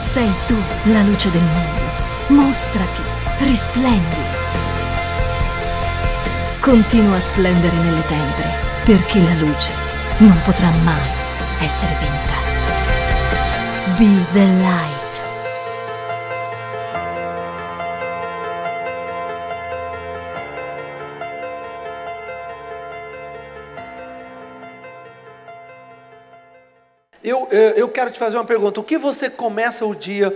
Sei tu la luce del mondo. Mostrati, risplendi. Continua a splendere nelle tenebre, perché la luce non potrà mai essere vinta. Be the light. Eu quero te fazer uma pergunta. O que você começa o dia?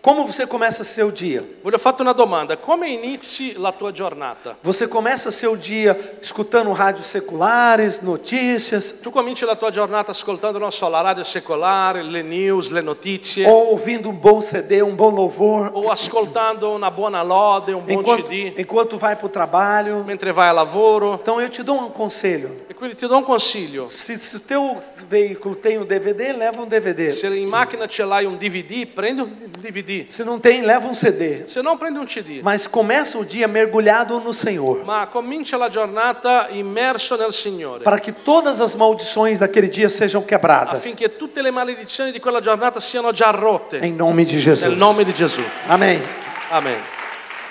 Como você começa seu dia? Voglio farti una domanda. Come inizi la tua giornata? Você começa seu dia escutando rádios seculares, notícias? Tu cominci la tua giornata ascoltando, non so, la radio secolare, le news, le notizie, Ou ouvindo um bom CD, um bom louvor? o ascoltando una buona lode, un buon CD, Enquanto vai para o trabalho? mentre vai a lavoro. Então eu te dou um conselho. E quindi ti do un consiglio. Se o teu veículo tem um DVD, leva um DVD. Se in macchina ce l'hai un DVD, prendi un DVD. Se não tem, leva um CD. Se non, prendi un CD. Mas começa o dia mergulhado no Senhor, Ma comincia la giornata immerso nel Signore, para que todas as maldições daquele dia sejam quebradas. affinché tutte le maledizioni di quella giornata siano già rotte. Em nome de Jesus. Nel nome di Gesù. Amém. Amen.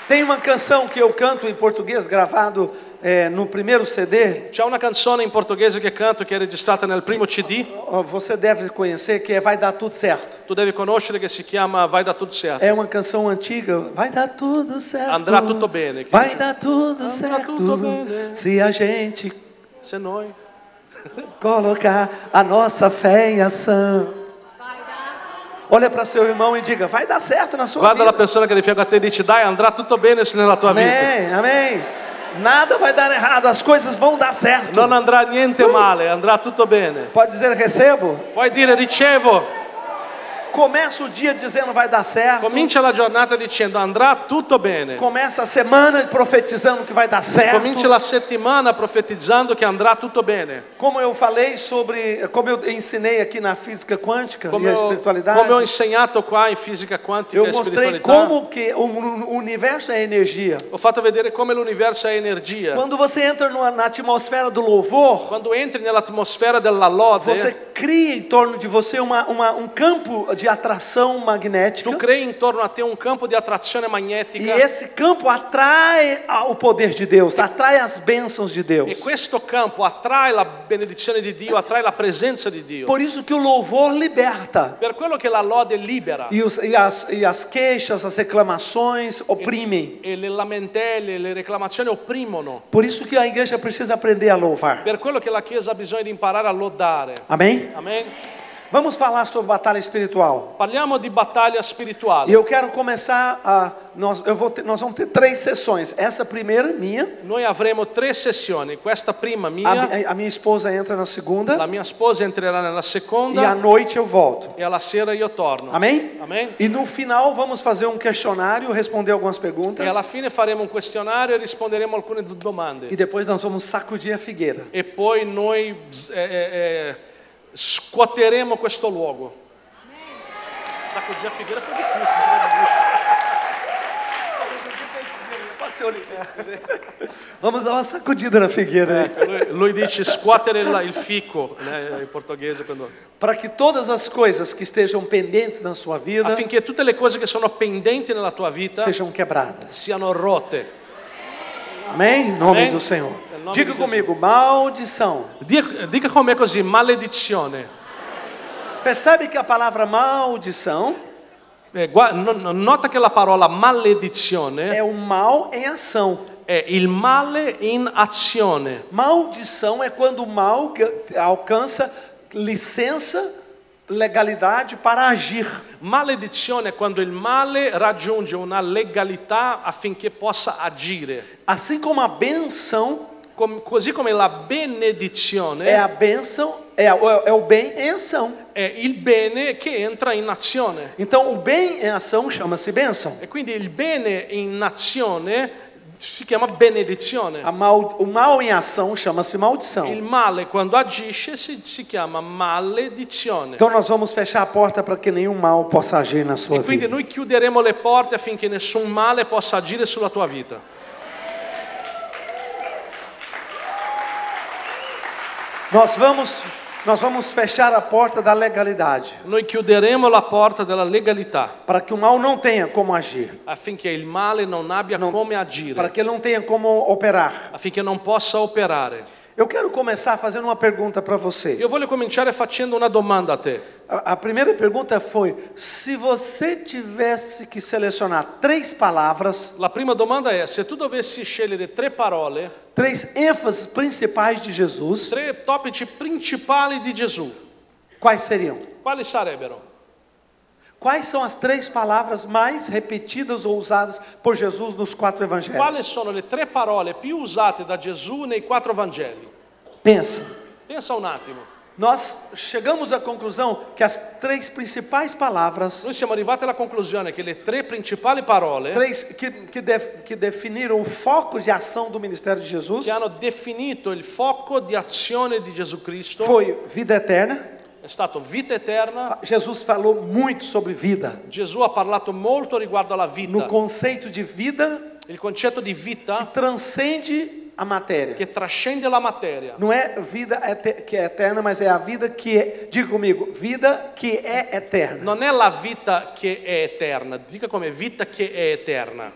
Tem uma canção que eu canto em português, gravado no primeiro CD. C'è una canzone in portoghese che canto che è registrata nel primo CD. Você deve conhecer, que é Vai Dar Tudo Certo. Tu devi conoscere, che si chiama Vai da tutto certo. É uma canção antiga. Vai dar tudo certo. Andrà tutto bene. Vai dar tudo Andrà certo. tutto bene. Se a gente Se noi colocar a nossa fé em ação. Olha para seu irmão e diga: vai dar certo na sua guarda la vida. persona che è di fianco a te e dici: dai, andrà tutto bene nella tua vita. Amém, amém. Nada vai dar errado, as coisas vão dar certo. Non andrà niente male, andrà tutto bene. Pode dizer recebo? Puoi dire ricevo. Começa o dia dizendo vai dar certo. Comincia la giornata dicendo andrà tutto bene. Começa a semana profetizando que vai dar certo. Comincia la settimana profetizzando che andrà tutto bene. Como eu falei sobre, como eu ensinei aqui na física quântica e a Come espiritualidade, ho insegnato qua in fisica quantica eu e mostrei spiritualità, como que o universo é energia. ho fatto vedere come l'universo è energia. Quando você entra na atmosfera do louvor, Quando entri nell'atmosfera della lode, você cria em torno de você um campo de atração magnética. tu crei intorno a te un campo di attrazione E magnetica, esse campo atrai o poder de Deus, atrai as bênçãos de e Deus. questo campo attrae la benedizione di Dio, attrae la presenza di Dio. Por isso que o louvor liberta. Per quello che la lode libera, E as queixas, as reclamações oprimem. e le lamentele, le reclamazioni opprimono. Por isso que a igreja precisa aprender a louvar. Per quello che la Chiesa ha bisogno di imparare a lodare. Amém? Amen. Vamos falar sobre batalha espiritual. Parliamo di battaglia E spirituale. eu quero começar nós vamos ter 3 sessões. Essa primeira minha, Noi avremo 3 sessioni. Questa prima mia, a minha esposa entra na segunda la mia sposa entrerà nella e à seconda noite eu volto. e alla sera io torno. Amém? Amen. E no final vamos fazer um questionário, responder algumas perguntas E alla fine faremo un questionario e risponderemo a alcune domande. e depois nós vamos sacudir a figueira. E poi noi scuoteremo questo luogo. Sacudir a figueira foi difícil. Pode ser oliveira. Vamos dar uma sacudida na figueira, Lui dice scuotere il fico, né, in portoghese, para que todas as coisas que estejam pendentes na sua vida affinché tutte le cose che sono pendenti nella tua vita sejam quebradas. siano rotte. Amém? Em nome Amém. do Senhor. Em nome Diga de comigo, maldição. Dica com'è così, maledizione. Percebe que a palavra maldição Nota che la parola maledizione é o mal em ação. è il male in azione. Maldição é quando o mal alcança licença, legalidade para agir. Maledizione è quando il male raggiunge una legalità affinché possa agire. Assim como a benção Così come la benedizione é a benção, é o bem em ação. è il bene che entra in azione. Então o bem em ação chama-se bênção. E quindi il bene in azione si chiama benedizione. O mal em ação chama-se maldição. Il male quando agisce si chiama maledizione. Então nós vamos fechar a porta para que nenhum mal possa agir na sua E quindi vida. noi chiuderemo le porte affinché nessun male possa agire sulla tua vita. Nós vamos Nós vamos fechar a porta da legalidade, Noi chiuderemo la porta della legalità para que o mal não tenha como agir, affinché il male non abbia come para agire, que ele não tenha como operar. affinché non possa operare. Eu quero começar fazendo uma pergunta para você. Io voglio cominciare facendo una domanda a te. A primeira pergunta foi: se você tivesse que selecionar 3 palavras, La prima domanda è: se tu dovessi scegliere 3 parole, 3 ênfases principais de Jesus, 3 topici principali di Gesù, quais seriam? quali sarebbero? Quais são as 3 palavras mais repetidas ou usadas por Jesus nos 4 Quali evangelhos? sono le 3 parole più usate da Gesù nei 4 Vangeli? Pensa. Pensa un attimo. Nós chegamos à conclusão que as 3 principais palavras, Noi siamo arrivati alla conclusione che le 3 principali parole 3 que definiram o foco de ação do ministério de Jesus, che hanno definito il fuoco di azione di Gesù Cristo foi vida eterna. è stato vita eterna. Jesus falou muito sobre vida. Gesù ha parlato molto riguardo alla No vita, conceito de vida il concetto di vita transcende a matéria. che trascende la materia. Não é vida que é eterna, mas é a vida que é, diga comigo, vida que é eterna. Non è la vita che è eterna, dica come vita che è eterna.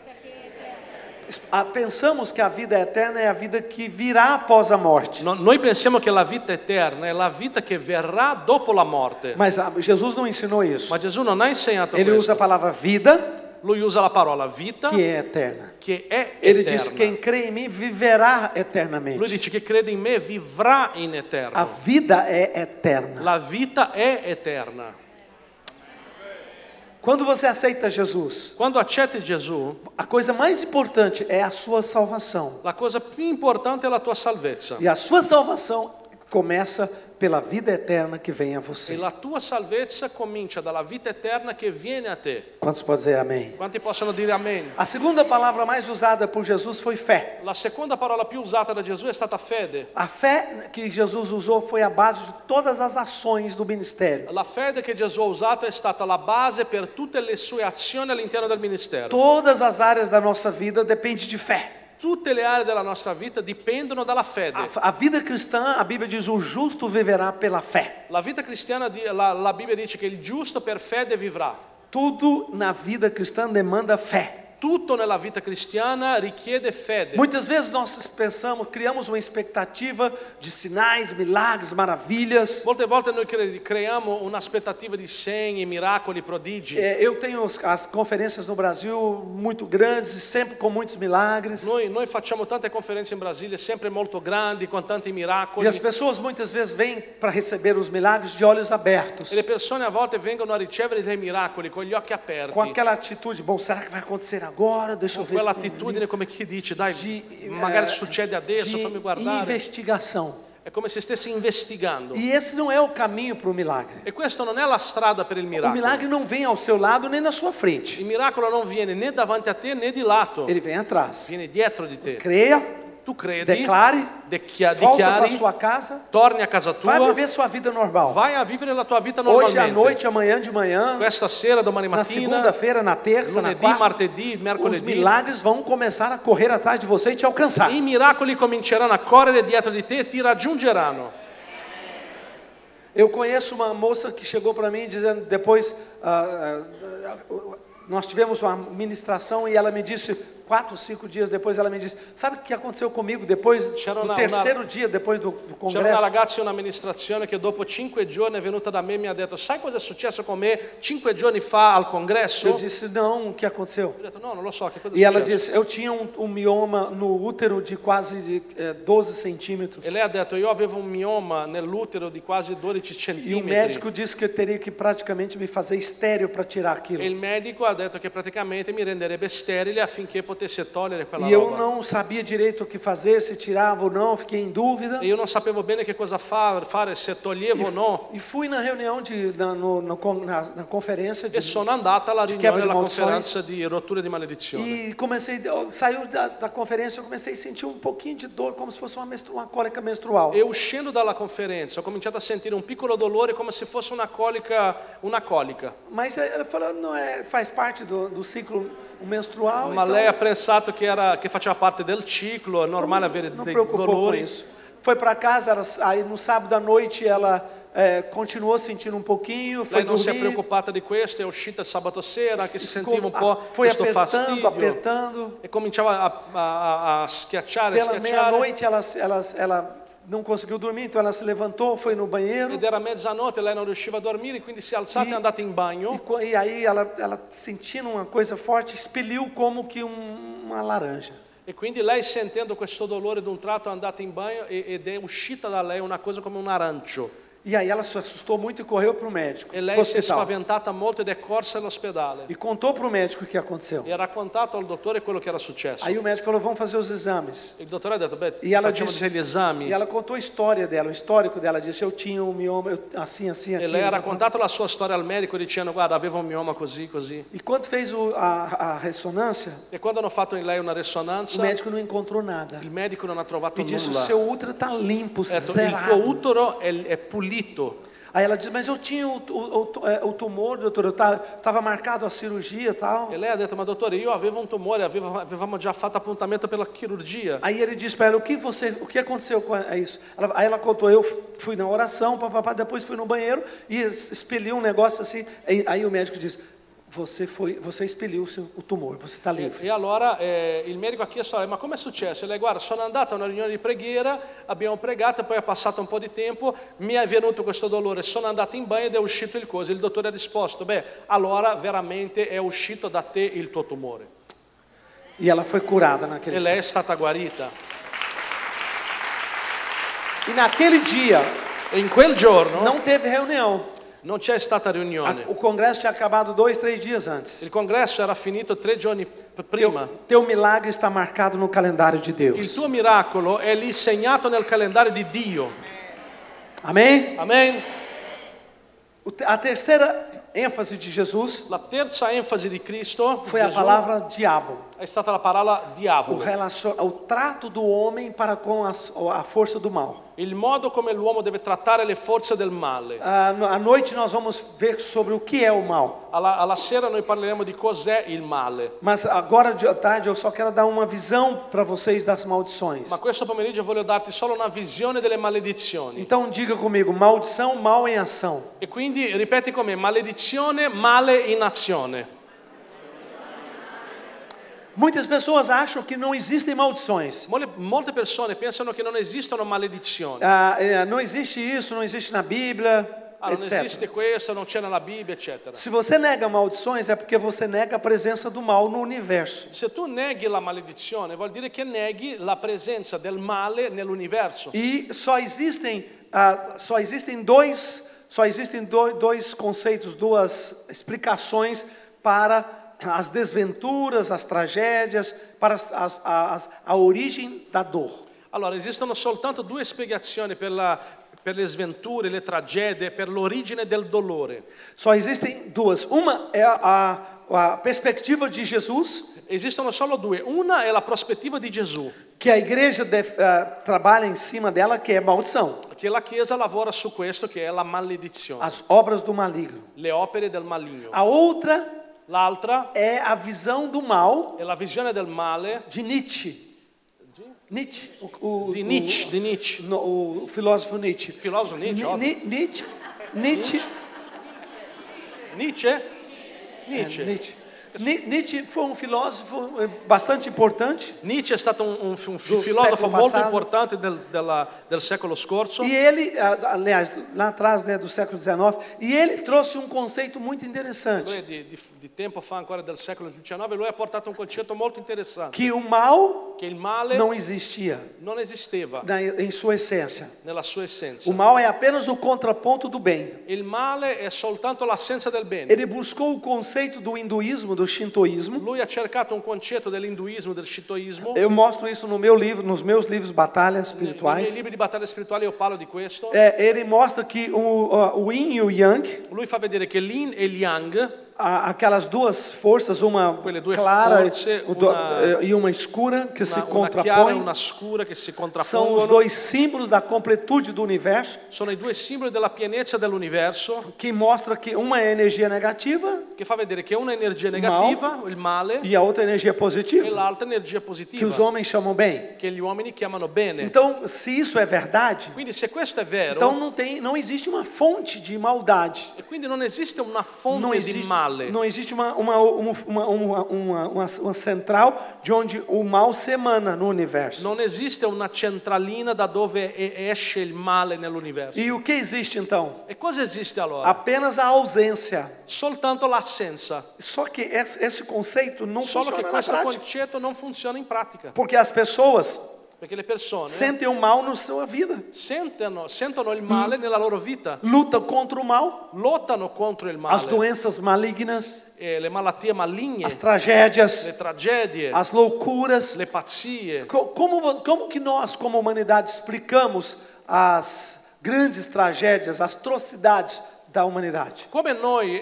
Pensamos que a vida eterna é a vida que virá após a morte. Noi pensiamo che la vita eterna è la vita che verrà dopo la morte, Mas Jesus não ensinou isso. ma Gesù non ha insegnato Ele usa a questo. palavra vida, Lui usa la parola vita que é eterna. che è Ele diz: eterna. quem crê em mim viverá Lui eternamente. dice che crede in me vivrà in A eterno. vida é eterna. La vita è eterna. Quando você aceita Jesus, Quando accetti Gesù, a coisa mais importante é a sua salvação. la cosa più importante è la tua salvezza. E a sua salvação começa pela vida eterna que vem a E você. la tua salvezza comincia dalla vita eterna che viene a te. Quantos podem dizer amém? Quanti possono dire amen? A segunda palavra mais usada por Jesus foi fé. La seconda parola più usata da Gesù è stata fede. A fé que Jesus usou foi a base de todas as ações do ministério. La fede che Gesù ha usato è stata la base per tutte le sue azioni all'interno del ministero. Todas as áreas da nossa vida dependem de fé. Tutte le aree della nostra vita dipendono dalla fede. A vida cristã, a Bíblia diz: o justo viverá pela fé. La vita cristiana, la Bibbia dice che il giusto per fede vivrà. Tudo na vida cristã demanda fé. Tutto nella vita cristiana richiede fede. Muitas vezes nós pensamos, criamos uma expectativa de sinais, milagres, maravilhas. Molte volte noi creiamo un'aspettativa di segni, miracoli, prodigi. Eu tenho as conferências no Brasil muito grandes e sempre com muitos milagres. Noi facciamo tante conferenze in Brasile, sempre molto grandi, con tanti miracoli. E as pessoas muitas vezes vêm para receber os milagres de olhos abertos. E le persone a volte vengono a ricevere dei miracoli con gli occhi aperti. Com aquela atitude: bom, será que vai acontecer agora? Deixa eu ver. Quella attitudine come chi dice, dai, magari succede adesso, fammi De guardare. investigação. È come se stessi investigando. E esse não é o caminho para o milagre. E questo non è la strada per il O miracolo. milagre não vem ao seu lado nem na sua frente. Il miracolo non viene né davanti a te né di lato, Ele vem atrás. viene dietro di te. Creia, Tu credi, declare, volta para dichiari, sua casa, torni a casa vai tua, viver sua vida normal. vai a vivere la tua vita Hoje à normalmente. noite, amanhã de manhã, Questa sera, domani na mattina, segunda-feira, na terça, na lunedì, quarta, martedì, os mercoledì, milagres vão começar a correr atrás de você e te alcançar. i miracoli cominceranno a correre dietro di te e ti raggiungeranno. Eu conheço uma moça que chegou para mim dizendo, depois, nós tivemos uma ministração e ela me disse, 4, 5 dias depois, ela me disse: sabe o que aconteceu comigo depois do terceiro dia depois do C'era una congresso? ragazza in un'amministrazione che dopo 5 giorni è venuta da me e mi ha detto: sai cosa è successo con me 5 giorni fa al congresso? Eu disse: não, o que aconteceu? Ho detto: no, non lo so, che cosa è E ela successo? disse: eu tinha um mioma no útero de quase 12 centímetros. E lei ha detto: io avevo un mioma nell'utero di quasi 12 E o centimetri. médico disse que eu teria que praticamente me fazer estéril para tirar aquilo. E il medico ha detto che praticamente mi renderebbe sterile affinché potesse togliere quella E eu roba. não sabia direito o que fazer, se tirava ou não, fiquei em dúvida. E io non sapevo bene che cosa fare, se toglievo o no. E fui na reunião na conferência E sono andata alla quebra riunione di della maledizioni. conferenza di rotture di maledizione. E comecei, saiu da conferência, eu comecei a sentir um pouquinho de dor, como se fosse uma cólica menstrual. E uscendo dalla conferenza ho cominciato a sentire un piccolo dolore come se fosse una colica. Mas ela falou: não é, faz parte do ciclo menstrual. Ma então, lei ha pensato che faceva parte del ciclo, è normale avere não dei preocupou com dolori. isso. Foi para casa, aí no sábado à noite ela continuou sentindo um pouquinho, foi Lei non si è dormir, preoccupata di questo, è uscita il sabato sera che si ficou- sentiva un po' foi questo fastidio apertando. e cominciava a schiacciare, Pela schiacciare. meia-noite ela não conseguiu dormir, então ela se levantou, foi no banheiro. Ed era mezzanotte, lei non riusciva a dormire, quindi si è alzata e è andata in bagno. E aí ela sentindo uma coisa forte, expeliu como que uma laranja. E quindi lei, sentendo questo dolore d'un tratto, è andata in bagno ed è uscita da lei una cosa come un arancio. E aí ela se assustou muito e correu para o médico, E pro lei si è hospital. spaventata molto ed è corsa all'ospedale. E contou para o médico o que aconteceu. E ha raccontato al dottore quello che era sucesso. Aí o médico falou, vamos fazer os exames. Il dottore ha detto, beh, E ela facciamo disse, degli esami. e ela contou a história dela, o histórico dela, disse, eu tinha um mioma assim, E aqui. lei ha raccontato la sua storia al medico dicendo, guarda, aveva un mioma così, così. E quando fez a ressonância, E quando hanno fatto in lei una o risonanza, médico não encontrou nada. il medico non ha trovato E disse, o nulla. seu útero está limpo, Ha detto, il zerado. tuo utero è pulito. Aí ela disse, mas eu tinha o tumor, doutor, eu estava marcado a cirurgia e tal. E lei ha detto, ma dottore, io avevo un tumore, avevamo già fatto appuntamento per la chirurgia. Aí ele disse para ela, o que aconteceu com isso? Aí ela contou, eu fui na oração, papapá, depois fui no banheiro e expeliu um negócio assim. Aí o médico disse, você expeliu o tumor, você está livre. E allora il medico ha chiesto a lei, ma come è successo? E lei, guarda, sono andata a una riunione di preghiera, abbiamo pregato, poi è passato un po' di tempo, mi è venuto questo dolore, sono andata in bagno ed è uscito il coso. Il dottore ha risposto, beh, allora veramente è uscito da te il tuo tumore. E ela foi curada naquele E lei è instante. stata guarita. E naquele dia, E in quel giorno não teve reunião. non c'è stata riunione. O congresso tinha acabado 2, 3 dias antes. Il congresso era finito 3 giorni prima. Teu milagre está marcado no calendário de Il Deus. tuo miracolo è lì segnato nel calendario di Dio. Amém? Amen? A terceira ênfase de Jesus La terza enfasi di Cristo foi a Gesù, palavra diabo. è stata la parola diavolo. O trato do homem para com a força do mal. Il modo come l'uomo deve trattare le forze del male. À noite nós vamos ver sobre o que é o mal. Alla sera noi parleremo di cos'è il male. Mas agora de tarde eu só quero dar uma visão para vocês das maldições. Ma questo pomeriggio voglio darti solo una visione delle maledizioni. Então diga comigo, maldição, mal em ação. E quindi ripeti con me, maledizione, male in azione. Muitas pessoas acham que não existem maldições. Molte persone pensano che non esistono maledizioni. Não existe isso, não existe na Bíblia, Non etc. esiste questo, non c'è nella Bibbia, eccetera. Se você nega maldições é porque você nega a presença do mal no universo. Se tu neghi la maledizione, vuol dire che neghi la presenza del male nell'universo. E só existem dois conceitos, duas explicações para as desventuras, as tragédias, para a origem da dor. Allora, esistono soltanto due spiegazioni per le sventure, le tragedie, per l'origine del dolore. Só existem duas. Uma é a perspectiva de Jesus, Esistono solo due. Una è la prospettiva di Gesù, que a igreja trabalha em cima dela, que é maldição. che la Chiesa lavora su questo, che è la maledizione, As obras do maligno. le opere del maligno. A outra L'altra é a visão do mal è la visione del male de Nietzsche. Nietzsche, o filósofo Nietzsche. filosofo Nietzsche, ovvio. Nietzsche foi um filósofo bastante importante. Nietzsche è stato un filosofo molto importante del secolo scorso. E ele, aliás, lá atrás, do século XIX, e ele trouxe um conceito muito interessante. Lui di tempo fa, ancora del secolo XIX, lui ha portato un concetto molto interessante. Que o mal Che il male não existia non esisteva em sua essência. nella sua essenza. O mal é apenas o contraponto do bem. Il male è soltanto l'assenza del bene. Ele buscou o conceito do hinduísmo, do shintoísmo. Lui ha cercato un concetto dell'induismo, del shintoismo. Eu mostro isso no meu livro, nos meus livros Batalhas Nei miei Espirituais. libri di battaglia spirituale io parlo di questo. Ele mostra que o yin e o yang Lui fa vedere che l'yin e il yang aquelas duas forças, uma Quelle due clara forze, e uma escura que se una chiara e contrapõem. una scura che si São os contrappongono. dois símbolos da completude do universo, Sono i due simboli della pienezza dell'universo, que mostra que uma é energia negativa che fa vedere che una è energia negativa, il male, e a outra é energia e positiva, l'altra è energia que os positiva, homens chamam bem. che gli uomini chiamano bene. Então, se isso é verdade, Quindi se questo è vero, então não existe uma fonte de maldade. e quindi non esiste una Não fonte di existe, male, não existe uma central de onde o mal se emana no universo. non esiste una centralina da dove esce il male nell'universo. E o que existe então? E cosa esiste allora? Apenas a ausência. Soltanto l'assenza. Só que esse conceito não Solo che funciona na questo prática. concetto non funziona in pratica, Porque as pessoas perché le persone sentem o mal na sua vida. sentono il male nella loro vita, Lutam contra o mal, lottano contro il as male, doenças malignas, le malattie maligne, as tragédias, le tragedie, as loucuras. le pazzie. Como que nós, como humanidade, explicamos as grandes tragédias, as atrocidades da humanidade? Come noi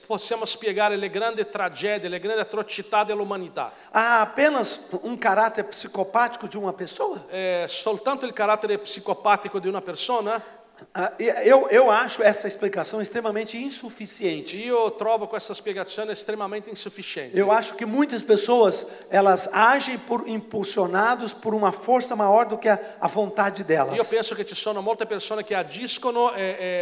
possiamo spiegare le grandi tragedie, le grandi atrocità dell'umanità? Há apenas um caráter psicopático de uma pessoa? Soltanto il carattere psicopatico di una persona? Eu acho essa explicação extremamente insuficiente. Io trovo questa spiegazione estremamente insufficiente. Eu acho que muitas pessoas, elas agem impulsionados por uma força maior do que a vontade Io delas. penso che ci sono molte persone che agiscono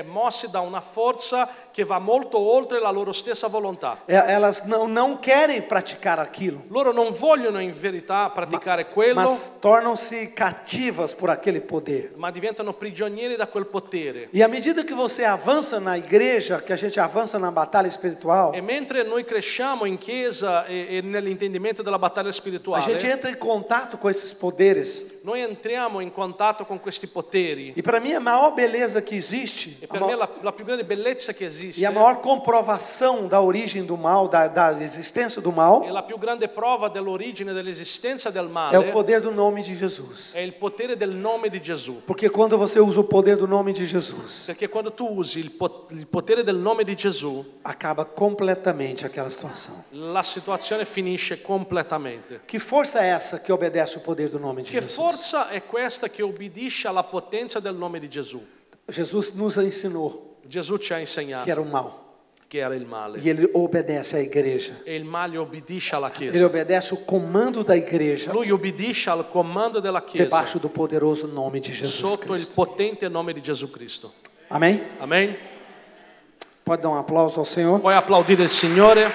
mossi da una forza che va molto oltre la loro stessa volontà. Elas não querem praticar aquilo, Loro non vogliono in verità praticare quello, mas tornam-se cativas por aquele poder. ma diventano prigionieri da quel potere. E à medida que você avança na igreja, que a gente avança na batalha espiritual, E mentre noi cresciamo in chiesa e nell'intendimento della battaglia a spirituale, gente entra em contato com esses poderes. noi entriamo in contatto con questi poteri. E para mim a maior beleza que existe, E per me la più grande bellezza che esiste e a maior comprovação da origem do mal, da existência do mal, e la più grande prova dell'origine dell'esistenza del é o male poder do nome de Jesus. è il potere del nome di Gesù. Porque quando você usa o poder do nome de Jesus, Perché quando tu usi il potere del nome di Gesù, acaba completamente aquela situação. la situazione finisce completamente. Que força é essa que obedece o poder do nome de Che Jesus? forza è questa che obbedisce alla potenza del nome di Gesù? Jesus nos ensinou Gesù ci ha que insegnato era o mal. che era il male. E ele obedece à igreja. E il male obbedisce alla Ele Chiesa. obedece o comando da igreja Lui obbedisce al comando della Chiesa debaixo do poderoso nome de Jesus sotto il Cristo. potente nome di Gesù Cristo. Amém? Amen? Pode dar um aplauso ao Senhor? Puoi applaudire il Signore?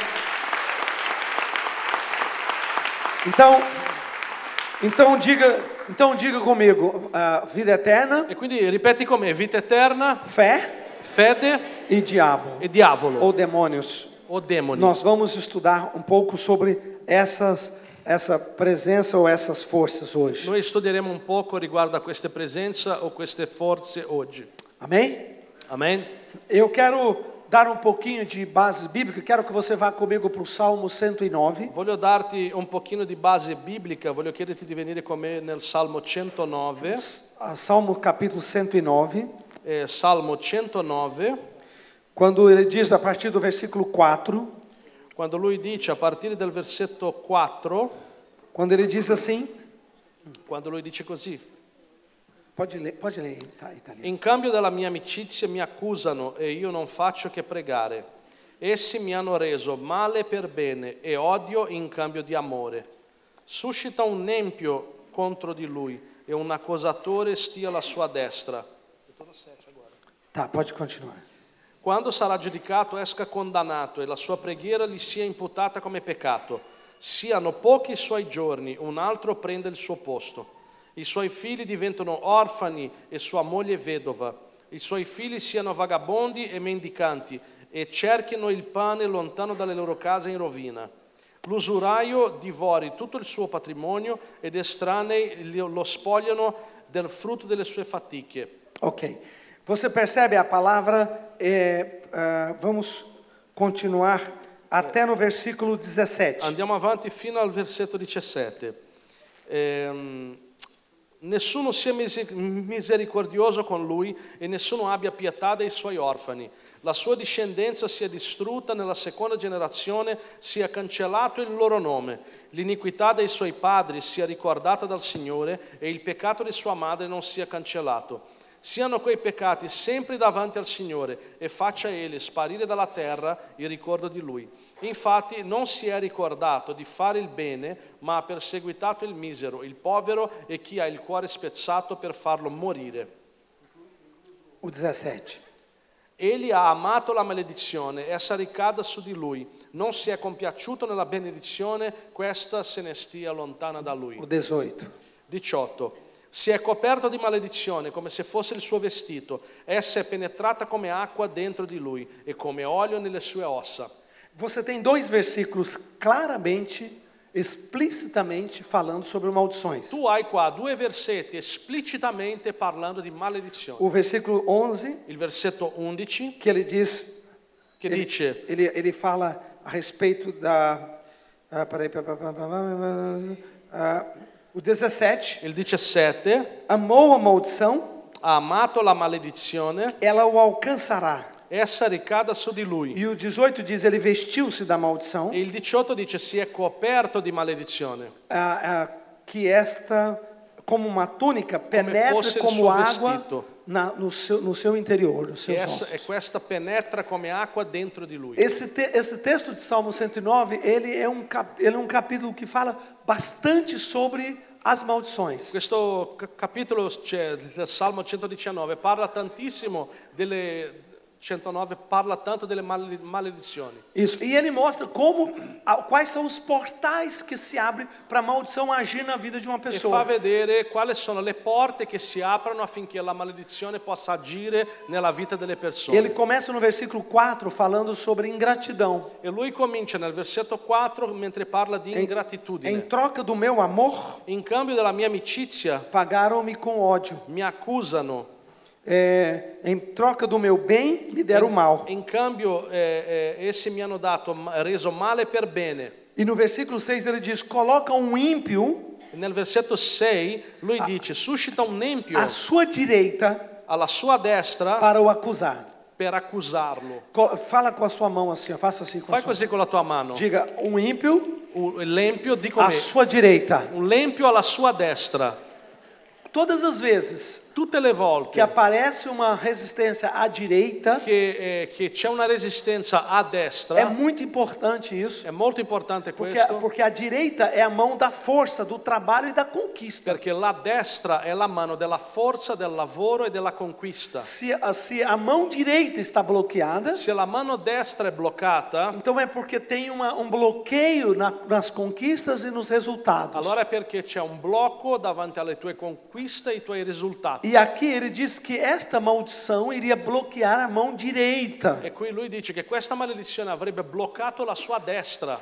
Então diga comigo, vida eterna, E quindi ripeti con me: vita eterna, fé fede e diabo, e diavolo ou demônios. o demoni. Nós vamos estudar um pouco sobre essa presença ou essas forças hoje. Noi studieremo un poco riguardo a queste presenze o queste forze oggi. Amém? Amen? Eu quero dar um pouquinho de base bíblica. Quero que você vá comigo para o Salmo 109. Voglio darti un pochino di base biblica, voglio chiederti di venire con me nel Salmo 109. Salmo capítulo 109. Salmo 109, Quando ele diz a partir do versículo 4. quando lui dice a partire dal versetto 4, Quando ele diz assim. quando lui dice così: Pode ler em italiano. in cambio della mia amicizia mi accusano e io non faccio che pregare. Essi mi hanno reso male per bene e odio in cambio di amore. Suscita un empio contro di lui e un accusatore stia alla sua destra. Tá, pode continuar. Quando sarà giudicato esca condannato e la sua preghiera gli sia imputata come peccato. Siano pochi i suoi giorni, un altro prende il suo posto. I suoi figli diventano orfani e sua moglie vedova. I suoi figli siano vagabondi e mendicanti e cerchino il pane lontano dalle loro case in rovina. L'usuraio divori tutto il suo patrimonio ed estranei lo spogliano del frutto delle sue fatiche. Ok. Você percebe a palavra? Vamos continuar até no versículo 17. Andiamo avanti fino al versetto 17. Nessuno sia misericordioso con lui e nessuno abbia pietà dei suoi orfani. La sua discendenza sia distrutta nella seconda generazione, sia cancellato il loro nome. L'iniquità dei suoi padri sia ricordata dal Signore e il peccato di sua madre non sia cancellato. Siano quei peccati sempre davanti al Signore e faccia Egli sparire dalla terra il ricordo di Lui. Infatti non si è ricordato di fare il bene, ma ha perseguitato il misero, il povero e chi ha il cuore spezzato per farlo morire. O 17. Egli ha amato la maledizione, essa ricada su di lui. Non si è compiaciuto nella benedizione, questa se ne stia lontana da lui. O 18. 18. Si è coperto di maledizione come se fosse il suo vestito. Essa è penetrata come acqua dentro di lui e come olio nelle sue ossa. Você tem 2 versículos claramente, explicitamente falando sobre maldições. Tu hai qua 2 versetti esplicitamente parlando di maledizione. O versículo 11, Il versetto 11 que ele diz, che dice, ele fala a respeito da, o 17, il 17, amou a maldição, ha amato la maledizione, ela o alcançará. essa ricada su di lui. E o 18 diz, ele vestiu-se da maldição, E il 18 dice si è coperto di maledizione, que esta, como uma túnica, penetra fosse il como suo água vestito. no seu interior, nos seus e ossos. questa penetra come acqua dentro di lui. Esse texto de Salmo 109, ele é um capítulo que fala bastante sobre as maldições. Questo capitolo del Salmo 119 parla tantissimo delle 109 parla tanto delle maledizioni. Isso. E ele mostra quais são os portais que se abrem para a maldição agir na vida de uma E fa pessoa. vedere quali sono le porte che si aprono affinché la maledizione possa agire nella vita delle persone. Ele começa no versículo 4 falando sobre ingratidão. E lui comincia nel versetto 4 mentre parla di ingratitudine. Em troca do meu amor, In cambio della mia amicizia pagaram-me com ódio. mi accusano. Em troca do meu bem, me deram mal. In cambio essi mi hanno reso male per bene. E no versículo 6 ele diz, coloca um ímpio Nel versetto 6 lui dice suscita un empio à sua direita alla sua destra para o acusar. per accusarlo. Fala com a sua mão assim, faça assim com a Fai sua così con la tua mano. Diga, um ímpio L'empio, dico à me, sua direita. un l'empio alla sua destra. Todas as vezes Tutte le volte que aparece uma resistência à direita, che c'è una resistenza a destra, é muito importante isso, è molto importante questo, porque a direita é a mão da força, do trabalho e da conquista. perché la destra è la mano della forza, del lavoro e della conquista. Se a mão direita está bloqueada, Se la mano destra è bloccata, então é porque tem um bloqueio nas conquistas e nos resultados. allora è perché c'è un blocco davanti alle tue conquiste e ai tuoi risultati. E aqui ele diz que esta maldição iria bloquear a mão direita. E qui lui dice che questa maledizione avrebbe bloccato la sua destra.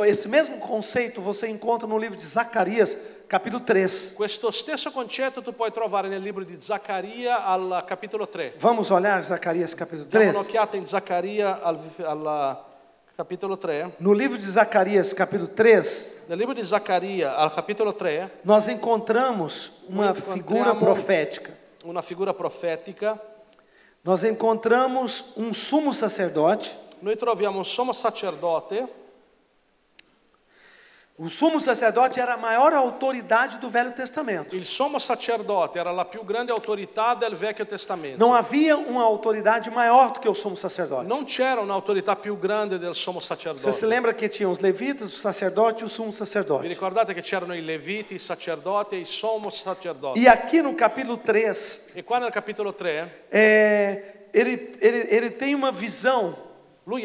Esse mesmo conceito você encontra no livro de Zacarias, capítulo 3. Questo stesso concetto tu puoi trovare nel libro di Zaccaria al capitolo 3. Vamos olhar Zacarias, capítulo Diamo 3? un'occhiata in Zaccaria al capitolo 3. No livro de Zacarias, capítulo 3, Nel libro di Zaccaria, al capitolo 3, nós encontramos uma figura profética. una figura profetica. Nós encontramos um sumo sacerdote. Noi troviamo un sommo sacerdote. O sumo sacerdote era a maior autoridade do Velho Testamento. Il sommo sacerdote era la più grande autorità del Vecchio Testamento. Não havia uma autoridade maior do que o sumo sacerdote. Non c'era un'autorità più grande del sommo Você se sacerdote. lembra que tinha os levitas, o sacerdote e o sumo Vi sacerdote. ricordate che c'erano i leviti, i sacerdoti e i sommo sacerdoti. E aqui no capítulo 3, E qua nel capitolo 3 ele tem uma visão. lui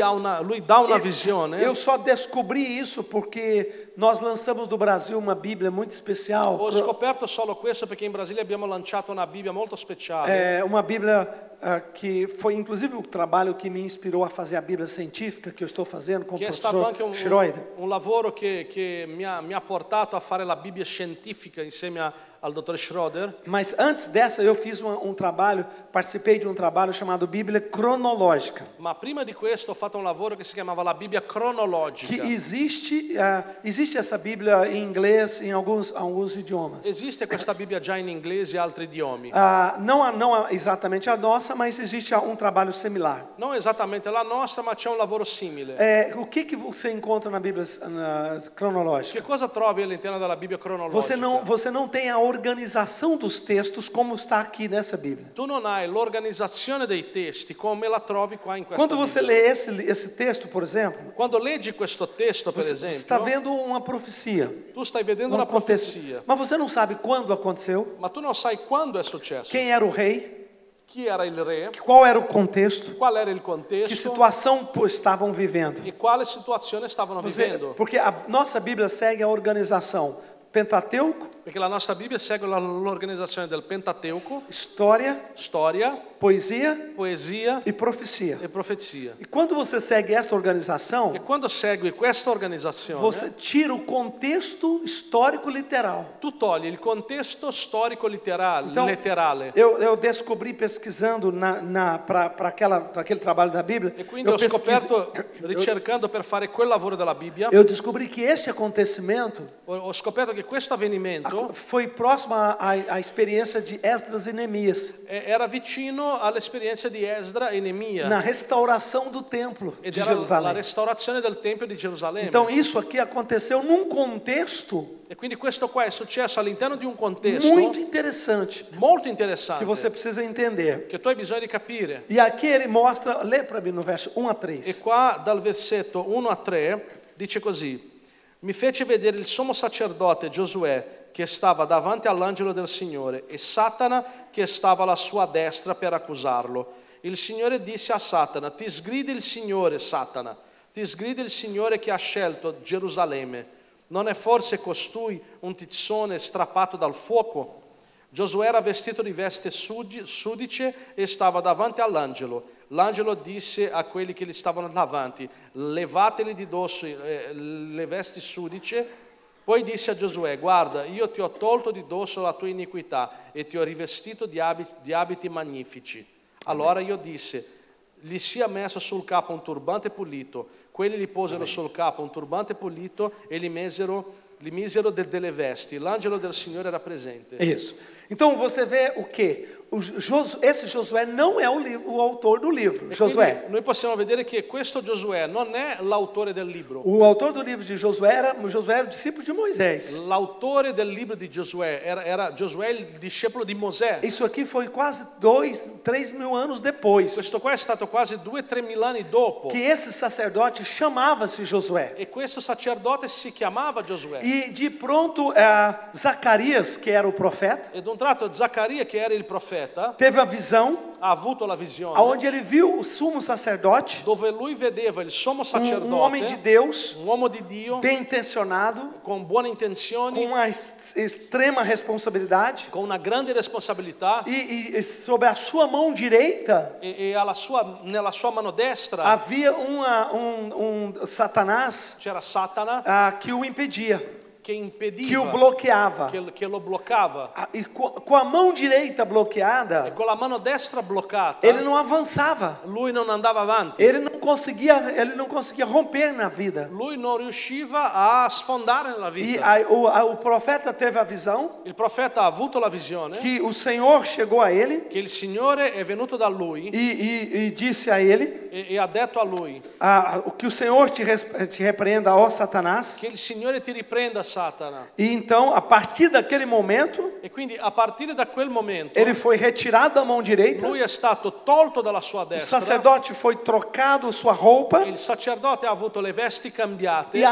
dà una visione. Eu só descobri isso porque nós lançamos no Brasil uma Bíblia muito especial. Ho scoperto solo questo perché in Brasile abbiamo lanciato una Bibbia molto speciale. Uma Bíblia que foi inclusive o trabalho que me inspirou a fazer a Bíblia científica que eu estou fazendo com o Che è stato professor anche Schroeder. un lavoro che mi ha portato a fare la Bibbia scientifica insieme al dottor Schroeder. Mas antes dessa eu fiz trabalho, participei de um trabalho chamado Bíblia cronológica. Ma prima di questo ho fatto un lavoro che si chiamava la Bibbia cronologica. Que existe existe essa Bíblia em inglês em alguns idiomas. Esiste questa Bibbia già in inglese e altri idiomi. Não exatamente a nossa, mas existe um trabalho similar. Non esattamente la nostra, ma c'è un lavoro simile. O que você encontra na Bíblia cronológica? Che cosa trovi all'interno della Bibbia cronologica? Você não tem a organização dos textos como está aqui nessa Bíblia. Tu non hai l'organizzazione dei testi come la trovi qua in questa Quando você Bibbia. lê esse texto, por exemplo, Quando leggi questo testo, per você esempio, está vendo uma profecia. tu stai vedendo una profezia, Mas você não sabe quando aconteceu, ma tu non sai quando è successo. quem era o rei, Chi era il re, qual era o contexto, qual era il que contesto situação estavam vivendo. e quale situazione stavano vivendo. Porque a nossa Bíblia segue a organização Pentateuco, Perché la nostra Bibbia segue l'organizzazione del Pentateuco, história, storia, poesia poesia e profecia. e profezia. E quando você segue esta organização, E quando segui questa organizzazione, você tira o contexto histórico literal. tu togli il contesto storico letterale. Então, eu descobri pesquisando para aquele trabalho da Bíblia, E quindi ho scoperto, ricercando per fare quel lavoro della Bibbia, eu descobri que este acontecimento ho scoperto che questo avvenimento foi próximo à experiência de Esdras e Neemias, era vicino all'esperienza di Esdra e Neemia na restauração do templo ed de era la Jerusalém. restaurazione del Tempio di Gerusalemme. Então isso aqui aconteceu num contexto E quindi questo qua è successo all'interno di un contesto muito interessante molto que interessante você precisa entender. che tu hai bisogno di capire. E aqui ele mostra, lê para mim no verso 1 a 3. E qua dal versetto 1 a 3 dice così: mi fece vedere il sommo sacerdote Giosuè che stava davanti all'angelo del Signore e Satana che stava alla sua destra per accusarlo. Il Signore disse a Satana: ti sgrida il Signore, Satana, ti sgrida il Signore che ha scelto Gerusalemme. Non è forse costui un tizzone strappato dal fuoco? Giosuè era vestito di veste sudice e stava davanti all'angelo. L'angelo disse a quelli che gli stavano davanti: levateli di dosso le vesti sudice. Poi disse a Giosuè: guarda, io ti ho tolto di dosso la tua iniquità e ti ho rivestito di abiti magnifici. Allora io disse: gli sia messo sul capo un turbante pulito. Quelli gli posero sul capo un turbante pulito e gli misero delle vesti. L'angelo del Signore era presente. Isso. Então você vê o quê? Esse Josué não é o autor do livro. Josué. Noi possiamo vedere che questo Giosuè non è l'autore del libro. O autor do livro de Josué era o discípulo de Moisés. L'autore del libro di Giosuè era Giosuè, il discepolo di Mosè. Isso aqui foi quase 3 mil anos depois. Questo qua è stato quasi 2-3 mila anni dopo. Que esse sacerdote chamava-se Josué. E questo sacerdote si chiamava Giosuè. E de pronto Zacarias, que era o profeta, E d'un tratto Zaccaria, che era il profeta, teve a visão ha avuto la visione onde ele viu o sumo sacerdote, dove lui vedeva il sommo sacerdote, homem de Deus, un uomo di Dio, bem intencionado, con buone intenzioni, com uma extrema responsabilidade, con una grande responsabilità e sob a sua mão direita e nella sua mano destra havia Satanás c'era Satana que o impedia, che impediva, que o bloqueava. che lo bloccava. E com a mão direita E bloqueada, con la mano destra bloccata, ele não avançava. lui non andava avanti. Ele não conseguia romper na vida. Lui non riusciva a sfondare nella E vita. o profeta teve a visão Il profeta ha avuto la visione que o Senhor chegou a ele che il Signore è venuto da lui e disse a ele e ha detto a lui que o Senhor te repreenda, ó Satanás. che il Signore ti riprenda, Satana. E então, a partir daquele momento, E quindi a partire da quel momento ele foi retirado da mão direita, lui è stato tolto dalla sua o destra, sacerdote foi trocado sua roupa il sacerdote ha avuto le vesti cambiate e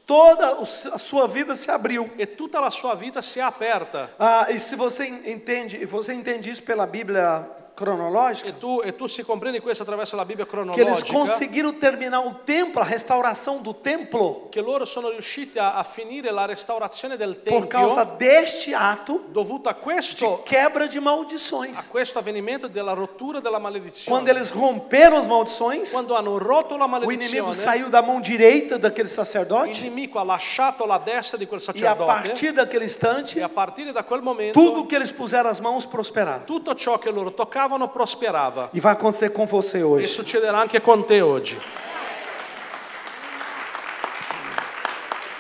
toda a sua vida se abriu. e tutta la sua vita si è aperta. E se você entende isso pela Bíblia cronológica, E tu si comprendi questo attraverso la Bibbia que eles cronologica, conseguiram terminar o templo, a restauração do templo, che loro sono riusciti a finire la restaurazione del por causa Tempio deste ato dovuto a de questo quebra de maldições. avvenimento della rottura della maledizione. Quando eles romperam as maldições, Quando hanno rotto la o inimigo maledizione, saiu da mão direita daquele il sacerdote nemico ha lasciato la destra di quel e a sacerdote partir daquele instante, e a partire da quel momento tudo que eles puseram as mãos prosperava. tutto ciò che loro toccavano prosperava. E vai acontecer com você E hoje. succederà anche con te oggi.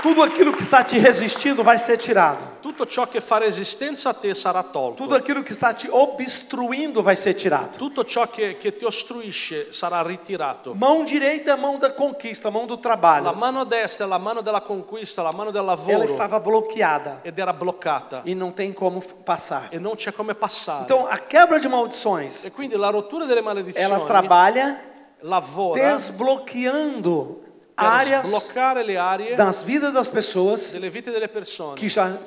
Tudo aquilo que está te resistindo vai ser tirado. Tutto ciò che fa resistenza a te sarà tolto. Tudo aquilo que está te obstruindo vai ser tirado. Tutto ciò che ti ostruisce sarà ritirato. Mão direita é a mão da conquista, a mão do La trabalho. mano destra è la mano della conquista, la mano del Ela lavoro, estava bloqueada ed era bloccata e não tem como passar. e non c'è come passare. Então, a quebra de maldições, E quindi la rottura delle ela maledizioni trabalha lavora desbloqueando per áreas sbloccare le aree das vidas das pessoas delle vite delle persone que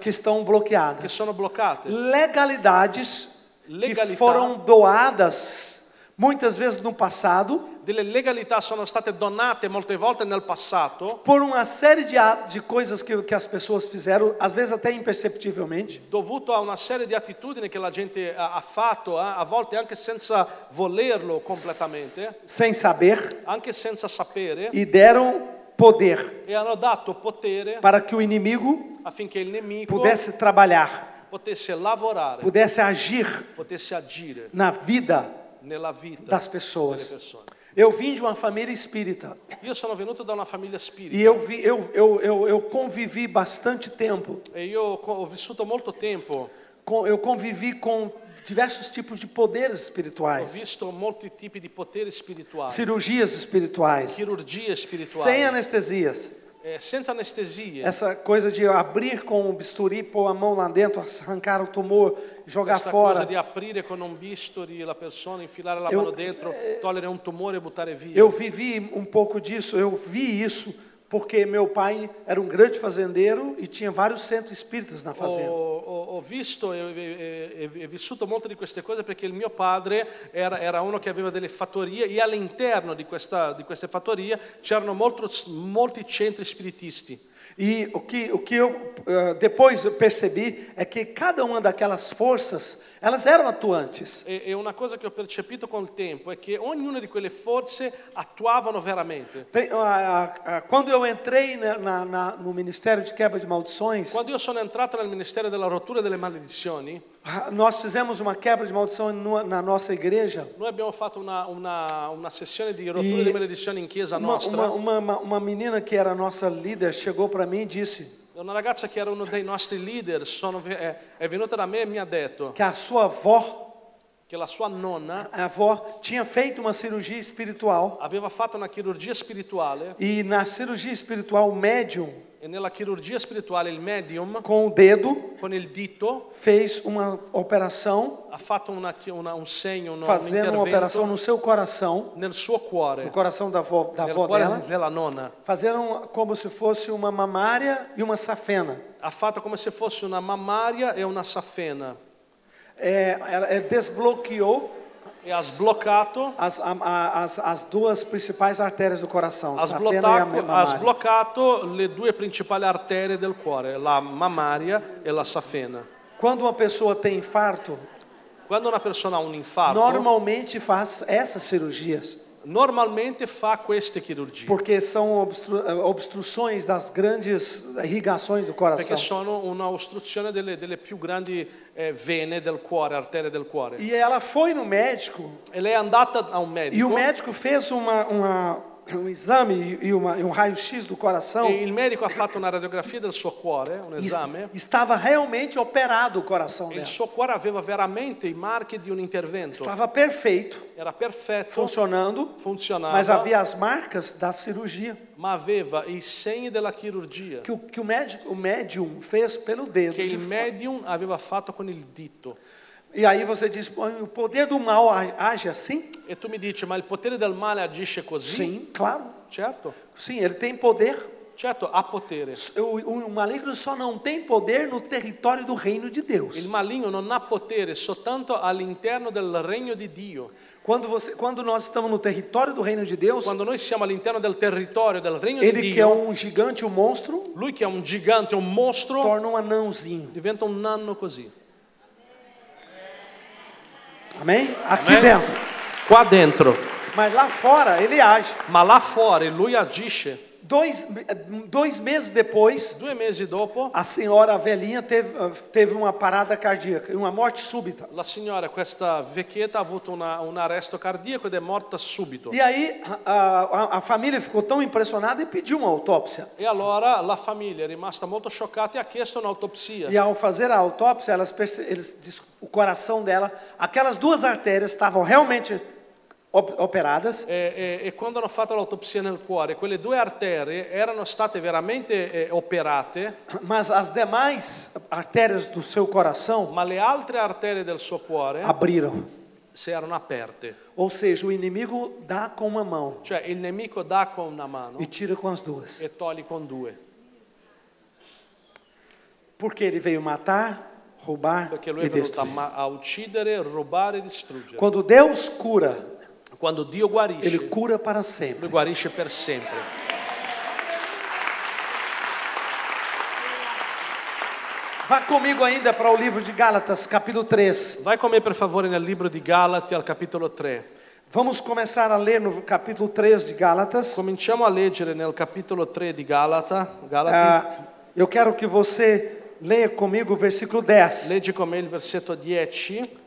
estão che bloqueadas. sono bloccate. Legalidades que Legalità. foram doadas muitas vezes no passado Delle legalità sono state donate molte volte nel passato por uma série de coisas que as pessoas fizeram, às vezes até imperceptivelmente. dovuto a una serie di attitudini che la gente ha fatto, a volte anche senza volerlo completamente, Sem saber, anche senza sapere, e deram poder e hanno dato potere para que o inimigo affinché il nemico pudesse trabalhar, potesse lavorare, pudesse agir potesse agire na vida nella vita das delle pessoas. persone. Eu vim de uma família espírita Io sono venuto da una famiglia spirita e eu convivi bastante tempo. e io ho vissuto molto tempo, Eu convivi com diversos tipos de poderes ho espirituais, visto molti tipi di poteri spirituali, cirurgias espirituais, chirurgie sem spirituali, anestesias. senza anestesia. Essa coisa de abrir com o bisturi, pôr a mão lá dentro, arrancar o tumor, jogar Questa cosa di fora. aprire con un bisturi la persona, infilare la Eu- mano dentro, togliere un tumore e buttare via. Eu vivi um pouco disso, eu vi isso, porque meu pai era um grande fazendeiro e tinha vários centros espíritas na fazenda. Ho visto e vissuto molte di queste cose perché il mio padre era uno che aveva delle fattorie e all'interno di queste fattorie c'erano molti centri spiritisti. E o que eu depois eu percebi é que cada uma daquelas forças, elas eram atuantes. E una cosa che ho percepito col tempo è che ognuna di quelle forze attuavano veramente. Quando eu entrei no Ministério de Quebra de Maldições, Quando io sono entrato nel Ministero della Rottura delle Maledizioni, nós fizemos uma quebra de maldição na nossa igreja. noi abbiamo fatto una sessione di rottura di maledizioni in chiesa nostra. Uma menina que era nossa líder chegou para mim e disse Una ragazza che era uno dei nostri leader è venuta da me e mi ha detto que a sua avó, che la sua nonna a avó tinha feito uma cirurgia espiritual aveva fatto una chirurgia spirituale e na cirurgia espiritual o médium e nella chirurgia spirituale il medium com o dedo con il dito fez uma operação, ha fatto un segno, un fazendo uma operação intervento no seu coração, nel suo no cuore, coração da avó nel cuore dela, della nonna. fazendo como se fosse uma mamária e uma safena. Ha fatto come se fosse una mammaria e una safena Ela desbloqueou e ha sbloccato as duas principais artérias do coração, ha safena e a sbloccato, mamária. sbloccato le due principali arterie del cuore, la mammaria e la safena. Quando uma pessoa tem infarto, Quando una persona ha un infarto, normalmente faz essas cirurgias, normalmente fa queste chirurgie, porque são obstruções das grandes irrigações do perché coração. sono una ostruzione delle più grandi vene del cuore, arterie del cuore. E ela foi no médico E lei è andata a un e medico o médico fez um exame e um raio-x do coração. e il medico ha fatto una radiografia del suo cuore, un E esame, estava realmente operado o coração e il dela. suo cuore aveva veramente i marchi di un intervento. Estava perfeito, Era perfetto, funcionando, funzionava, mas havia as marcas da cirurgia ma aveva i segni della chirurgia que o médium fez pelo dedo. che de il fora. medium aveva fatto con il dito. E aí você diz, "Pô, o poder do mal age assim? E tu mi dici, ma il potere del male agisce così? Sim, claro. Certo, Sim, ele tem poder. certo, ha potere. O maligno só não tem poder no território do reino de Deus. Il maligno non ha potere soltanto all'interno del regno di Dio. Quando nós estamos no território do reino de Deus, Quando noi siamo all'interno del territorio del regno di ele que é Dio, um gigante, um monstro, lui che è un gigante, un mostro, torna um anãozinho. diventa un nanno così. Amém? Aqui Amém? dentro. Qua dentro. Mas lá fora ele age. Ma là fuori lui agisce. 2 meses depois, 2 mesi dopo, a senhora velhinha teve uma parada cardíaca, uma morte súbita. la signora, questa vecchietta, ha avuto un arresto cardiaco ed è morta subito. E aí a família ficou tão impressionada e pediu uma autópsia. E allora la famiglia è rimasta molto scioccata e ha chiesto un'autopsia. E ao fazer a autópsia, o coração dela, aquelas 2 artérias estavam realmente operadas. E quando hanno fatto l'autopsia nel cuore, quelle 2 arterie erano state veramente operate, Mas as demais artérias do seu coração ma le altre arterie del suo cuore abriram. si erano aperte. Ou seja, o inimigo dá com uma mão Cioè il nemico dà con una mano e tira com as 2. e toglie con 2. Porque ele veio matar, roubar Perché lui e è venuto destruir. a uccidere, rubare e distruggere. Quando Deus cura, Quando Dio guarisce, Ele cura para lui sempre. guarisce per sempre. Vá comigo ainda para o livro de Gálatas, capítulo 3. Vai con me per favore nel libro di Galati al capitolo 3. Vamos começar a ler no capítulo 3 de Gálatas. Cominciamo a leggere nel capitolo 3 di Galati. Eu quero que você leia comigo o versículo 10. Leggi con me il versetto 10.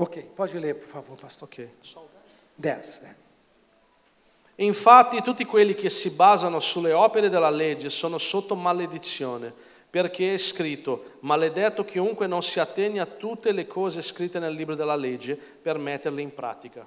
Ok, pode ler, por favor, pastor. Ok. 10. Infatti tutti quelli che si basano sulle opere della legge sono sotto maledizione, perché è scritto: maledetto chiunque non si attenne a tutte le cose scritte nel libro della legge per metterle in pratica.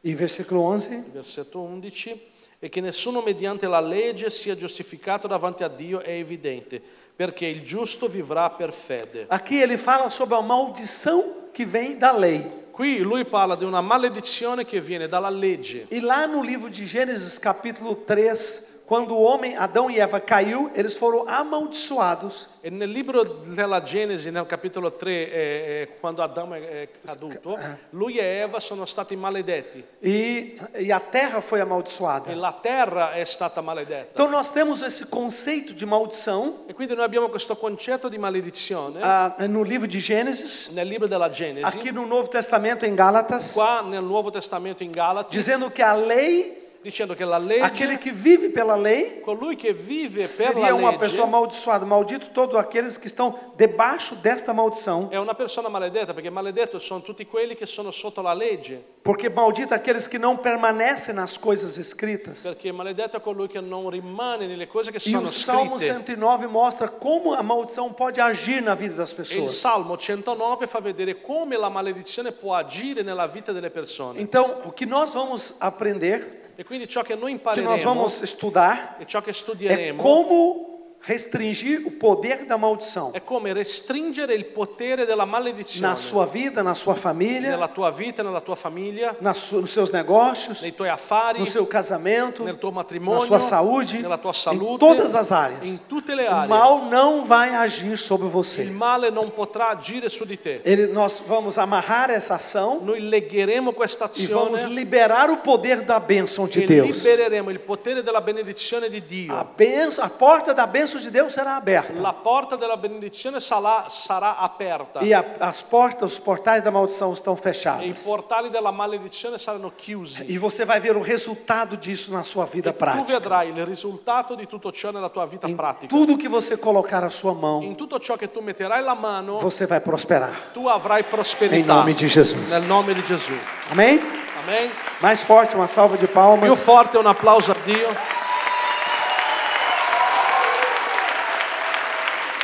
E versículo 11. Versetto 11. E che nessuno mediante la legge sia giustificato davanti a Dio è evidente, perché il giusto vivrà per fede. Aqui ele fala sobre a maldição que vem da lei. Qui lui parla di una maledizione che viene dalla legge. E lá no livro de Gênesis, capítulo 3, quando o homem, Adão e Eva, caiu, eles foram amaldiçoados. E nel libro della Genesi, nel capitolo 3, quando Adamo è caduto, lui e Eva sono stati maledetti E a terra foi amaldiçoada. e la terra è stata maledetta. Então nós temos esse conceito de maldição E quindi noi abbiamo questo concetto di maledizione no livro de Gênesis, nel libro della Genesi, aqui no Novo Testamento em Gálatas, qua nel Nuovo Testamento in Galati, dizendo que a lei, dicendo che la legge, aquele que vive pela lei, colui che vive per la seria uma legge pessoa amaldiçoada. Maldito todos aqueles que estão debaixo desta maldição, è una persona maledetta, perché maledetto sono tutti quelli che sono sotto la legge, porque maldito aqueles que não permanecem nas coisas escritas. perché maledetto è colui che non rimane nelle cose che E sono o Salmo scritte. 109 mostra como a maldição pode agir na vida das E il pessoas. Salmo 109 fa vedere come la maledizione può agire nella vita delle persone. Então, o que nós vamos aprender, E quindi ciò che noi que nós impareremo vamos estudar, e ciò che é studieremo como restringir o poder da maldição è come restringere il potere della maledizione na sua vida, na sua família, nella tua vita, nella tua famiglia, nos seus negócios, nei tuoi affari, no seu casamento, nel tuo na matrimonio, sua saúde, nella tua em salute, todas as áreas. in tutte le O aree. mal não vai agir sobre Il você. male non potrà agire su di te. Nós vamos amarrar essa ação Noi legheremo questa e vamos azione liberar o poder da bênção de e Deus. libereremo il potere della benedizione di Dio. A porta da bênção de Deus será aberta. La porta della benedizione sarà aperta E as portas, os portais da maldição estão e i fechados. portali della maledizione saranno chiusi. E você vai ver o resultado disso na sua vida E tu prática. vedrai il risultato di tutto ciò nella tua vita pratica. Tudo que você colocar a sua mão, In tutto ciò che tu metterai la mano, você vai prosperar. tu avrai Em prosperità. nome de Jesus. Nel nome di Gesù. Amém? Amen. Mais forte, uma salva de Più palmas. forte un applauso a Dio.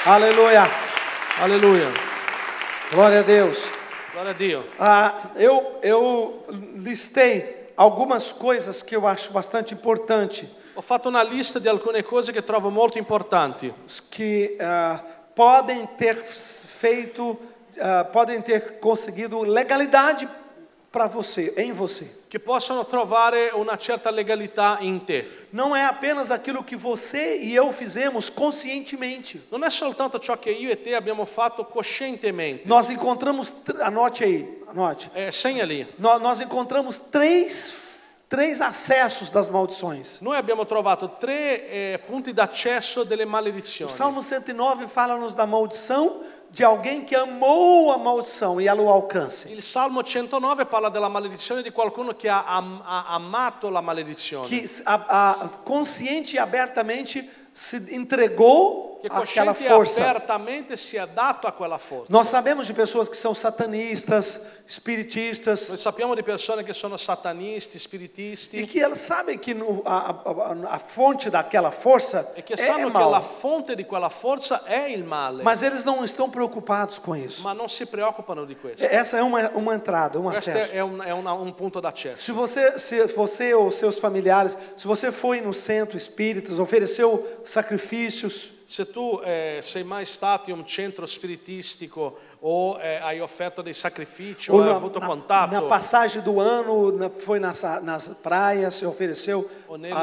Aleluia. Alleluia. Glória a Deus. Gloria a Dio. Eu listei algumas coisas que eu acho bastante importante, Ho fatto una lista di alcune cose che trovo molto importanti, que podem ter feito, podem ter conseguido legalidade para você, em você. che possono trovare una certa legalità in te. Não é apenas aquilo que você e eu fizemos conscientemente. Non è soltanto ciò che io e te abbiamo fatto coscientemente. Nós encontramos, anote aí, anote. Segna lì. Nós encontramos três acessos das maldições. Noi abbiamo trovato 3 punti d'accesso delle O maledizioni. Salmo 109 fala-nos da maldição de alguém que amou a maldição e ela o alcance. Il Salmo 109 parla della maledizione di qualcuno che ha amato la maledizione. Que consciente e abertamente se entregou Che àquela cosciente e força. apertamente si è dato a quella forza. Nós sabemos de pessoas que são satanistas, espiritistas, Noi sappiamo di persone che sono satanisti, e spiritisti, que elas sabem que a fonte daquela força e che é sanno che mal. la fonte di quella forza è il male, Mas eles não estão preocupados com isso. ma non si preoccupano di questo. Essa é uma entrada, um Questo acesso. è un punto d'accesso. Se você ou seus familiares, se você foi no centro espíritas, ofereceu sacrifícios, Se tu sei mai stato in un centro spiritistico o hai offerto dei sacrifici o ou hai avuto contatto, na passagem do ano, foi nas praias, se ofereceu Ou nele-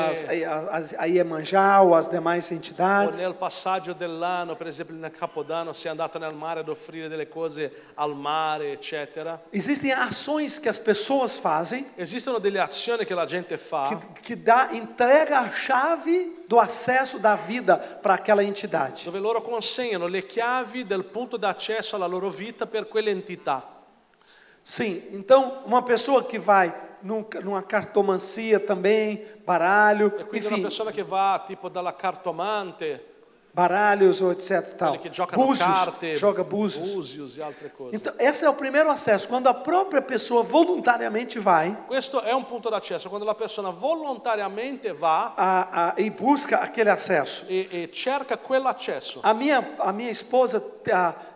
a Iemanjá ou as demais o entidades. nel passaggio dell'anno, per esempio nel Capodanno, sei andato nel mare ad offrire delle cose al mare, eccetera. Existem ações que as pessoas fazem Esistono delle azioni che la gente fa que entrega a chave do acesso da vida para aquela entidade. dove loro consegnano le chiavi del punto d'accesso alla loro vita per quell'entità. Sim, então uma pessoa que vai numa cartomancia também, baralho, E quindi una enfim, persona che va tipo dalla cartomante, baralhos ou etc. Tal. quelli che giocano Búzios, carte, joga búzios. búzios e altre cose. Então, esse é o primeiro acesso, quando a própria pessoa voluntariamente vai Questo è un punto d'accesso, quando la persona volontariamente va e busca aquele acesso. e cerca quell'accesso. A minha esposa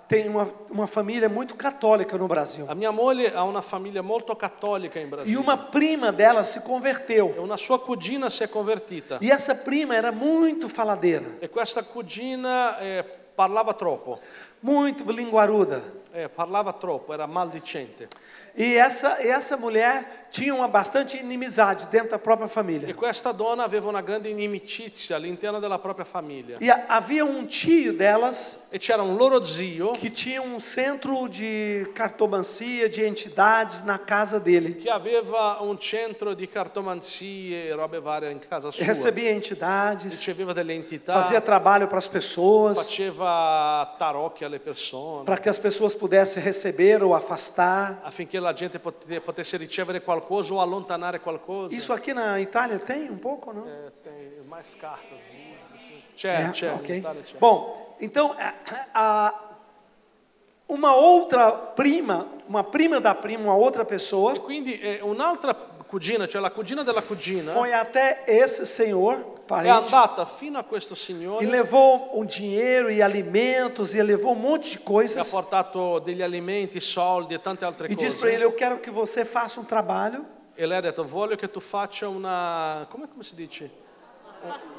tem uma família muito católica no Brasil. La mia moglie ha una famiglia molto cattolica in E Brasile. uma prima dela se E converteu. una sua cugina si è convertita. E essa prima era muito faladeira, E questa cugina parlava troppo, muito linguaruda. parlava troppo, era maldicente. E essa mulher tinha uma bastante inimizade dentro da própria E família. questa donna aveva una grande inimicizia all'interno della propria famiglia. E havia um tio delas E c'era un loro zio que tinha um centro de cartomancia, de entidades na casa dele. che aveva un centro di cartomanzie e robe varie in casa sua. Recebia entidades, Riceveva delle entità, fazia trabalho para as pessoas, faceva tarocchi alle persone, para que as pessoas pudessem receber ou afastar. affinché la gente potesse ricevere qualcosa o allontanare qualcosa. Isso aqui na Itália tem um pouco, não? Tem mais cartas, búzios, assim. C'è, ok. in Italia c'è. Bom, então uma outra prima, uma prima da prima, uma outra pessoa E quindi un'altra cugina, cioè la cugina della cugina, foi até esse senhor, è parente, andata fino a questo e signore, levou um dinheiro e alimentos e levou um monte de che ha coisas portato degli alimenti, soldi e tante altre e diz para cose. ele: eu quero que você faça um trabalho E lei ha detto, voglio che tu faccia una, come si dice?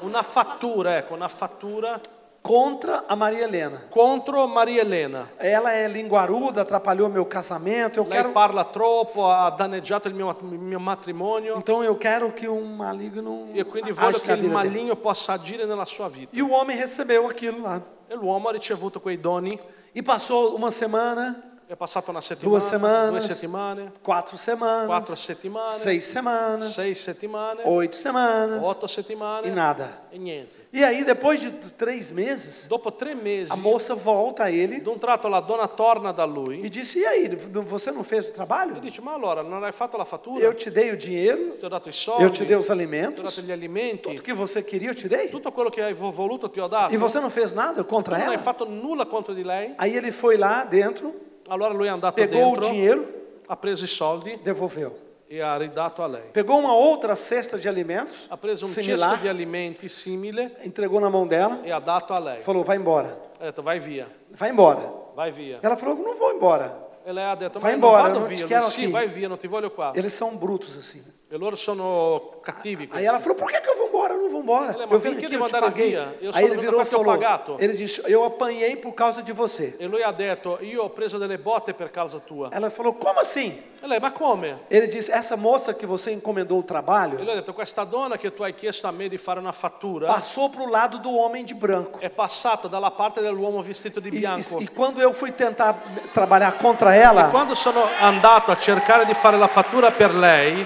Una fattura, ecco, una fattura contra a Maria Helena. contro Maria Elena. Ela é linguaruda, atrapalhou meu casamento. Eu Lei quero, parla troppo, ha danneggiato il mio matrimonio então eu quero que um maligno e quindi voglio age che na il vida dele. maligno possa agire nella sua vita. E o homem recebeu aquilo lá. E l'uomo ha ricevuto quei doni, E passou uma semana, è passata una settimana, 2 semanas, 2 settimane, 4 semanas, 4 settimane, 6 semanas, 6 settimane, 8 semanas 8 settimane e nada. e niente. E aí, depois de 3 meses, Dopo 3 mesi, a moça volta a ele d'un tratto la donna torna da lui e disse: e aí, você não fez o trabalho? e dice, ma allora non hai fatto la fattura? Eu te dei o dinheiro, Ti ho dato i soldi, eu te dei os ti ho alimentos, dato gli alimenti, tudo que você queria eu te dei. tutto quello che hai voluto ti ho dato. E você não fez nada contra Non hai ela? fatto nulla contro di lei. Aí ele foi lá dentro, Allora lui è andato pegou o dentro, dinheiro, ha preso i soldi devolveu. e ha ridato a lei. Pegou uma outra cesta de alimentos, Ha preso un cesto similar, di alimenti simile entregou na mão dela, e ha dato a lei. falou: vai embora, Ha detto vai via, vai embora. vai via. Ela falou: não vou embora. E lei ha detto, Vai ma embora, non vado non ti via. quero Lui, sì, qui. vai via, non ti voglio qua. Eles são brutos assim. E loro sono cattivi Aí questi. ela falou: por que eu vou embora? Eu não vou embora. Ela, mas Eu vim por que aqui, devo eu te andare paguei. via? Eu Aí sono ele venuto virou e perché ho falou: pagato. ele disse: eu apanhei por causa de você. E lui ha detto, io ho preso delle botte per causa tua. Ela falou: como assim? E lei, ma come? Ele disse: essa moça que você encomendou o E trabalho lui ha detto, questa donna che tu hai chiesto a me di fare una fattura passou para o lado do homem de branco. è passata dalla parte dell'uomo vestito di bianco. E quando eu fui tentar trabalhar contra ela, Quando sono andato a cercare di fare la fattura per lei,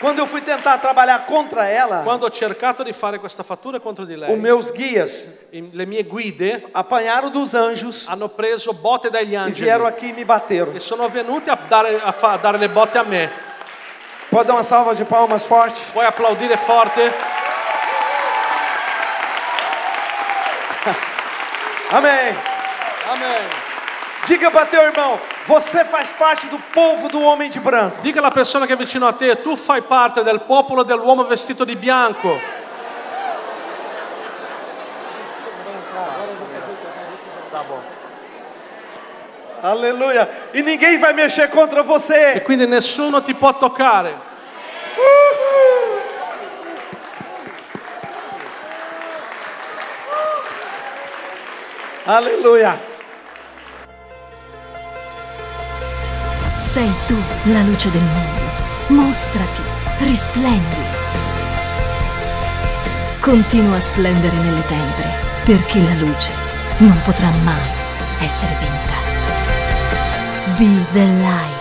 Quando eu fui tentar trabalhar contra ela, quando ho cercato di fare questa fattura contro di os lei, meus guias le mie guide apanharam dos anjos hanno preso botte dagli e vieram angeli aqui e me bateram. e sono venuti a dare le botte a me. Pode dar uma salva de palmas forte? Puoi applaudire forte? Amém. Amen. Diga para teu irmão, você faz parte do povo do homem de branco. Dica alla persona che è vicino a te, tu fai parte del popolo dell'uomo vestito di bianco. Tá bom. Aleluia. E ninguém vai mexer contra E você. quindi nessuno ti può toccare. Aleluia. Sei tu la luce del mondo. Mostrati, risplendi. Continua a splendere nelle tenebre, perché la luce non potrà mai essere vinta. Be the light.